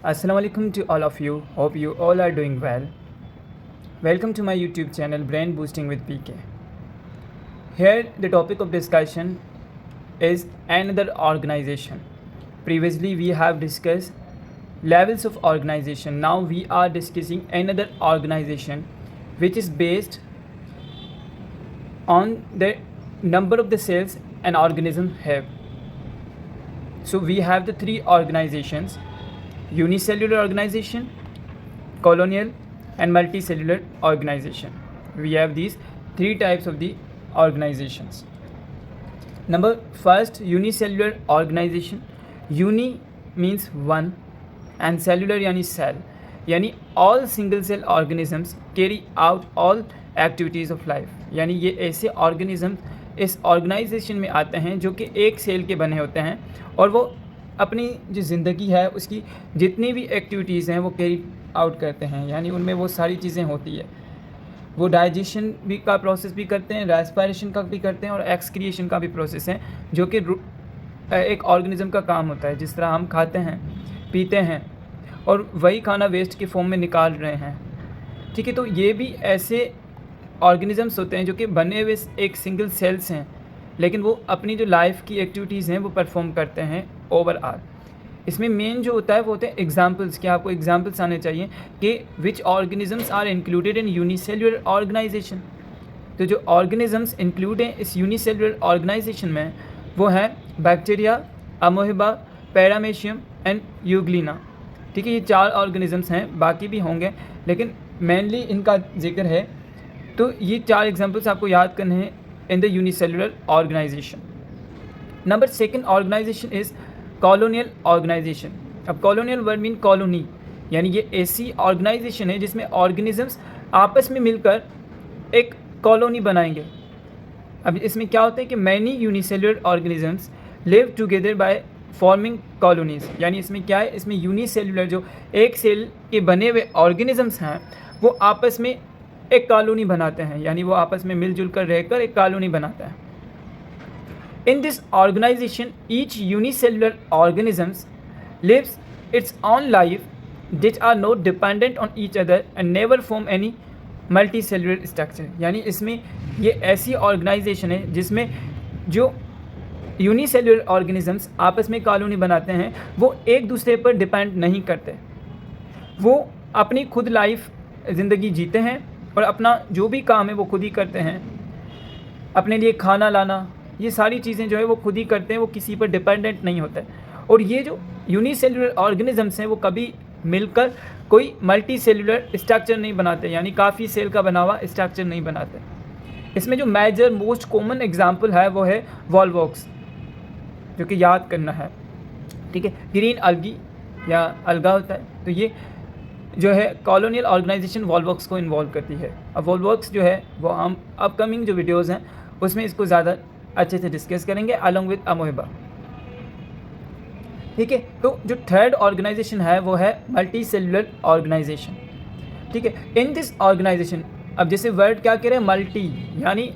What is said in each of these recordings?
Assalamualaikum to all of you. Hope you all are doing well. Welcome to my YouTube channel Brain Boosting with PK. Here the topic of discussion is another organization. Previously we have discussed levels of organization. Now we are discussing another organization which is based on the number of the cells an organism have. So we have the three organizations: unicellular organization, colonial and multicellular organization. We have these three types of the organizations. Number first, unicellular organization. Uni means one and cellular yani cell, यानी all single cell organisms carry out all activities of life. यानी ये ऐसे organisms इस organisation में आते हैं जो कि एक सेल के बने होते हैं और वो अपनी जो ज़िंदगी है उसकी जितनी भी एक्टिविटीज़ हैं वो कैरी आउट करते हैं, यानी उनमें वो सारी चीज़ें होती है। वो डाइजेशन भी का प्रोसेस भी करते हैं, रेस्पिरेशन का भी करते हैं और एक्सक्रिएशन का भी प्रोसेस है, जो कि एक ऑर्गेनिज़म का काम होता है। जिस तरह हम खाते हैं, पीते हैं और वही खाना वेस्ट के फॉर्म में निकाल रहे हैं, ठीक है। तो ये भी ऐसे ऑर्गेनिज़म्स होते हैं जो कि बने हुए एक सिंगल सेल्स हैं, लेकिन वो अपनी जो लाइफ की एक्टिविटीज़ हैं वो परफॉर्म करते हैं ओवरऑल। इसमें मेन जो होता है वो होते हैं एग्जांपल्स, कि आपको एग्जांपल्स आने चाहिए कि which organisms are included in unicellular organisation. तो जो ऑर्गेनिजम्स इंक्लूड हैं इस यूनिसेल्युलर ऑर्गेनाइजेशन में वो हैं बैक्टीरिया, अमोहिबा, पैरामेशियम एंड यूग्लिना, ठीक है। ये चार ऑर्गेनिजम्स हैं, बाकी भी होंगे लेकिन मेनली इनका जिक्र है। तो ये चार एग्जांपल्स आपको याद करने हैं in the unicellular organisation. Number second organisation is colonial organisation. अब कॉलोनियल वर्ड मीन कॉलोनी, यानी ये ऐसी ऑर्गेनाइजेशन है जिसमें ऑर्गेनिजम्स आपस में मिलकर एक कॉलोनी बनाएंगे। अब इसमें क्या होता है कि many unicellular organisms live together by forming colonies. यानी इसमें क्या है, इसमें यूनिसेल्युलर जो एक सेल के बने हुए ऑर्गेनिजम्स हैं वो आपस में एक कॉलोनी बनाते हैं, यानी वो आपस में मिलजुल कर रहकर एक कॉलोनी बनाते हैं। In this organization, each unicellular organisms lives its own life that are not dependent on each other and never form any multicellular structure। यानी इसमें ये ऐसी ऑर्गेनाइजेशन है जिसमें जो यूनिसेल्युलर ऑर्गेनिजम्स आपस में कॉलोनी बनाते हैं वो एक दूसरे पर डिपेंड नहीं करते, वो अपनी खुद लाइफ ज़िंदगी जीते हैं और अपना जो भी काम है वो खुद ही करते हैं। अपने लिए खाना लाना, ये सारी चीज़ें जो है वो खुद ही करते हैं, वो किसी पर डिपेंडेंट नहीं होते। और ये जो यूनिसेल्युलर ऑर्गेनिजम्स हैं वो कभी मिलकर कोई मल्टी सेल्युलर स्ट्रक्चर नहीं बनाते, यानी काफ़ी सेल का बना हुआ स्ट्रक्चर नहीं बनाते। इसमें जो मेजर मोस्ट कॉमन एग्जांपल है वो है वॉल्वॉक्स, जो कि याद करना है, ठीक है। ग्रीन अलगी या अलगा होता है, तो ये जो है कॉलोनियल ऑर्गेनाइजेशन वॉल्वॉक्स को इन्वॉल्व करती है। अब वॉल्वॉक्स जो है वो हम अपकमिंग जो वीडियोज़ हैं उसमें इसको ज़्यादा अच्छे से डिस्कस करेंगे अलॉन्ग विद अमोहिबा, ठीक है। तो जो थर्ड ऑर्गेनाइजेशन है वो है मल्टी सेल्युलर ऑर्गेनाइजेशन, ठीक है। इन दिस ऑर्गेनाइजेशन, अब जैसे वर्ड क्या कह रहे हैं, मल्टी यानी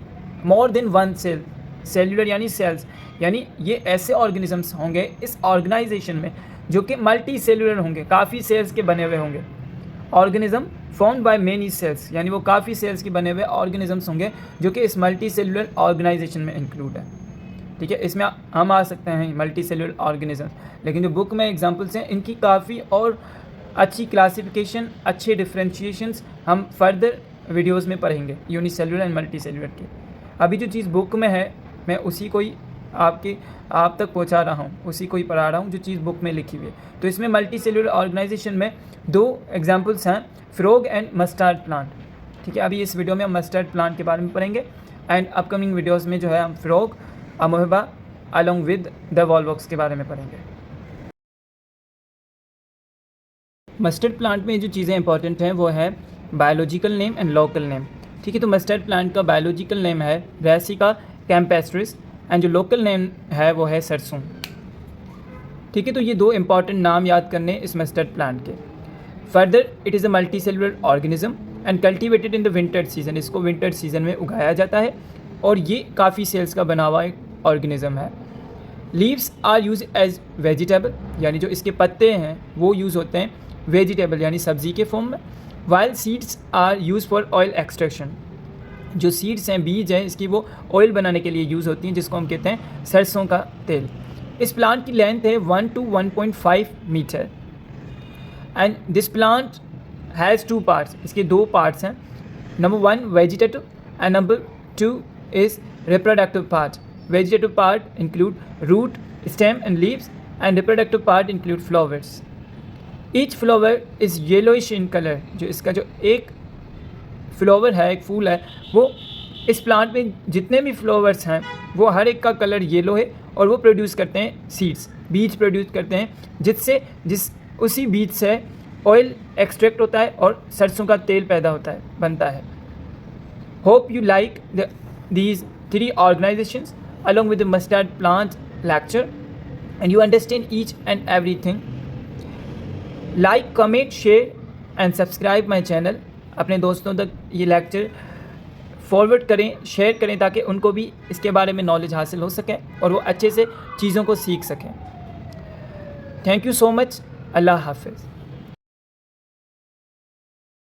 more than one cell, cellular यानी सेल्स, यानी ये ऐसे ऑर्गेनिजम्स होंगे इस ऑर्गेनाइजेशन में जो कि मल्टी सेल्युलर होंगे, काफ़ी सेल्स के बने हुए होंगे। Organism formed by many cells, यानी वो काफ़ी सेल्स के बने हुए ऑर्गेनिजम्स होंगे जो कि इस मल्टी सेल्युलर ऑर्गेनाइजेशन में इंक्लूड है, ठीक है। इसमें हम आ सकते हैं मल्टी सेल्युलर ऑर्गेनिजम्स, लेकिन जो बुक में एग्जांपल्स हैं इनकी काफ़ी और अच्छी क्लासिफिकेशन, अच्छे डिफ्रेंशिएशंस हम फर्दर वीडियोज़ में पढ़ेंगे यूनिसेल्युलर एंड मल्टी सेल्युलर की। अभी जो चीज़ बुक में है मैं उसी को ही आप तक पहुंचा रहा हूं, उसी को ही पढ़ा रहा हूं जो चीज़ बुक में लिखी हुई है। तो इसमें मल्टी सेल्युलर ऑर्गेनाइजेशन में दो एग्जांपल्स हैं, फ्रॉग एंड मस्टर्ड प्लांट, ठीक है। अभी इस वीडियो में हम मस्टर्ड प्लांट के बारे में पढ़ेंगे एंड अपकमिंग वीडियोज़ में जो है हम frog, amoeba along with the volvox के बारे में पढ़ेंगे। मस्टर्ड प्लांट में जो चीज़ें इंपॉर्टेंट हैं वो है biological name and local name, ठीक है। तो मस्टर्ड प्लांट का बायोलॉजिकल नेम है ब्रासिका कैम्पेस्ट्रिस एंड जो लोकल नेम है वो है सरसों, ठीक है। तो ये दो इंपॉर्टेंट नाम याद करने इस मस्टर्ड प्लांट के। Further it is a multi cellular organism and cultivated in the winter season, इसको विंटर सीजन में उगाया जाता है और ये काफ़ी सेल्स का बना हुआ एक ऑर्गेनिज्म है। Leaves are use as vegetable, यानी जो इसके पत्ते हैं वो यूज़ होते हैं वेजिटेबल यानी सब्ज़ी के फॉर्म में। While seeds are use for oil extraction, जो सीड्स हैं, बीज हैं, इसकी वो ऑयल बनाने के लिए यूज़ होती हैं, जिसको हम कहते हैं सरसों का तेल। इस प्लांट की लेंथ है 1 to 1.5 metre and this plant has 2 parts, इसके 2 पार्ट्स हैं। Number 1 vegetative and number 2 is reproductive part. Vegetative part include root, stem and leaves and reproductive part include flowers. Each flower is yellowish in colour, जो इसका जो एक flower है, एक फूल है, वो इस प्लांट में जितने भी फ्लावर्स हैं वो हर एक का कलर येलो है और वो प्रोड्यूस करते हैं सीड्स, बीज प्रोड्यूस करते हैं, जिस उसी बीज से ऑयल एक्सट्रैक्ट होता है और सरसों का तेल पैदा होता है, बनता है। Hope you like these 3 organizations along with the mustard plant lecture and you understand each and everything. Like, comment, share and subscribe my channel. अपने दोस्तों तक ये लेक्चर फॉरवर्ड करें, शेयर करें, ताकि उनको भी इसके बारे में नॉलेज हासिल हो सके और वो अच्छे से चीज़ों को सीख सकें। Thank you so much. अल्लाह हाफिज़।